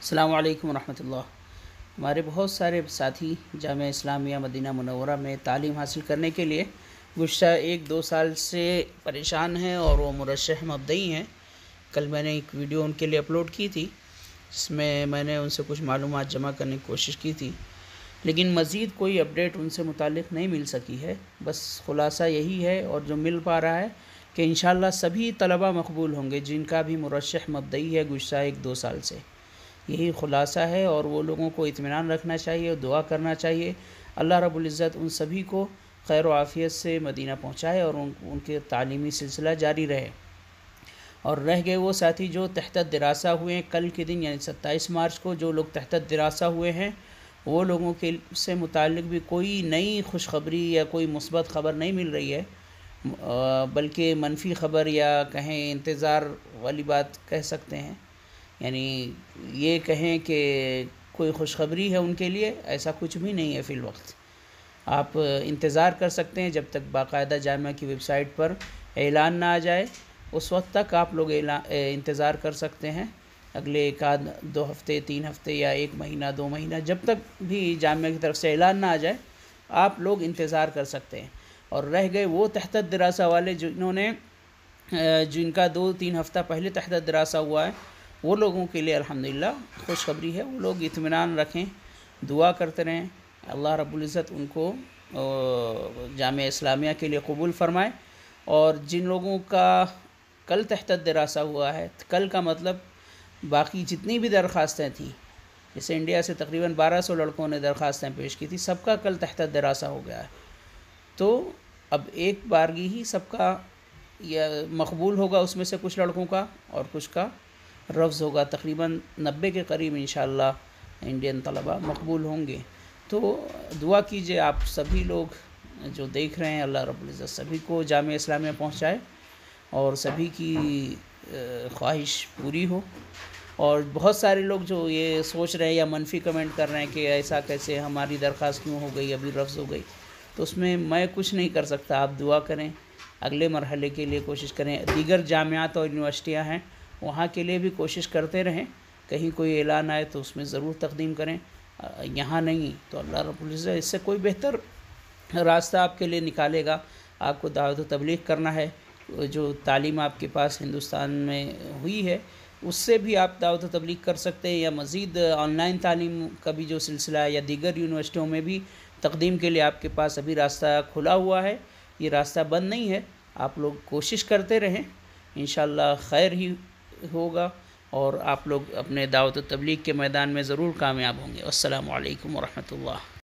السلام علیکم ورحمۃ اللہ۔ ہمارے بہت سارے ساتھی جامعہ اسلامیہ مدینہ منورہ میں تعلیم حاصل کرنے کے لیے گزشتہ 1-2 سال سے پریشان ہیں اور وہ مرشح مبدئی ہیں۔ کل میں نے ایک ویڈیو ان کے لیے اپلوڈ کی تھی جس میں نے ان سے کچھ معلومات جمع کرنے کی کوشش کی تھی، لیکن مزید کوئی اپڈیٹ ان سے متعلق نہیں مل سکی ہے۔ بس خلاصہ یہی ہے اور جو مل پا رہا ہے کہ انشاءاللہ سبھی طلبہ مقبول ہوں گے جن کا بھی مرشح مبدئی ہے گزشتہ 1-2 سال سے۔ یہی خلاصہ ہے اور وہ لوگوں کو اطمینان رکھنا چاہیے اور دعا کرنا چاہیے اللہ رب العزت ان سبھی کو خیر و عافیت سے مدینہ پہنچائے اور ان کے تعلیمی سلسلہ جاری رہے۔ اور رہ گئے وہ ساتھی جو تحت دراسہ ہوئے ہیں، کل کے دن یعنی 27 مارچ کو جو لوگ تحت دراسہ ہوئے ہیں وہ لوگوں کے سے متعلق بھی کوئی نئی خوشخبری یا کوئی مثبت خبر نہیں مل رہی ہے، بلکہ منفی خبر یا کہیں انتظار والی بات کہہ سکتے ہیں۔ یعنی یہ کہیں کہ کوئی خوشخبری ہے ان کے لیے، ایسا کچھ بھی نہیں ہے فی الوقت۔ آپ انتظار کر سکتے ہیں جب تک باقاعدہ جامعہ کی ویب سائٹ پر اعلان نہ آ جائے، اس وقت تک آپ لوگ انتظار کر سکتے ہیں۔ اگلے 1-2 ہفتے 3 ہفتے یا 1 مہینہ 2 مہینہ جب تک بھی جامعہ کی طرف سے اعلان نہ آ جائے آپ لوگ انتظار کر سکتے ہیں۔ اور رہ گئے وہ تحت دراسہ والے جن کا 2-3 ہفتہ پہلے تحت دراسہ ہوا ہے، وہ لوگوں کے لیے الحمدللہ خوشخبری ہے۔ وہ لوگ اطمینان رکھیں، دعا کرتے رہیں، اللہ رب العزت ان کو جامعہ اسلامیہ کے لیے قبول فرمائے۔ اور جن لوگوں کا کل تحت دراسہ ہوا ہے، کل کا مطلب باقی جتنی بھی درخواستیں تھیں، جیسے انڈیا سے تقریباً 1200 لڑکوں نے درخواستیں پیش کی تھی، سب کا کل تحت دراسہ ہو گیا ہے۔ تو اب ایک بارگی ہی سب کا مقبول ہوگا، اس میں سے کچھ لڑکوں کا اور کچھ کا رفض ہوگا۔ تقریباً 90 کے قریب انشاءاللہ انڈین طلبہ مقبول ہوں گے۔ تو دعا کیجئے آپ سبھی لوگ جو دیکھ رہے ہیں، اللہ رب العزت سبھی کو جامعہ اسلامیہ پہنچائے اور سبھی کی خواہش پوری ہو۔ اور بہت سارے لوگ جو یہ سوچ رہے ہیں یا منفی کمنٹ کر رہے ہیں کہ ایسا کیسے ہماری درخواست کیوں ہو گئی، ابھی رفض ہو گئی، تو اس میں کچھ نہیں کر سکتا۔ آپ دعا کریں، اگلے مرحلے کے لیے کوشش کریں۔ دیگر جامعات اور یونیورسٹیاں ہیں، وہاں کے لیے بھی کوشش کرتے رہیں، کہیں کوئی اعلان آئے تو اس میں ضرور تقدیم کریں۔ یہاں نہیں تو اللہ رب العزت اس سے کوئی بہتر راستہ آپ کے لیے نکالے گا۔ آپ کو دعوت و تبلیغ کرنا ہے، جو تعلیم آپ کے پاس ہندوستان میں ہوئی ہے اس سے بھی آپ دعوت و تبلیغ کر سکتے ہیں، یا مزید آن لائن تعلیم کا بھی جو سلسلہ ہے یا دیگر یونیورسٹیوں میں بھی تقدیم کے لیے آپ کے پاس ابھی راستہ کھلا ہوا ہے، یہ راستہ بند نہیں ہے۔ آپ لوگ کوشش کرتے رہیں، انشاءاللہ خیر ہی ہوگا اور آپ لوگ اپنے دعوت و تبلیغ کے میدان میں ضرور کامیاب ہوں گے۔ السلام علیکم ورحمۃ اللہ۔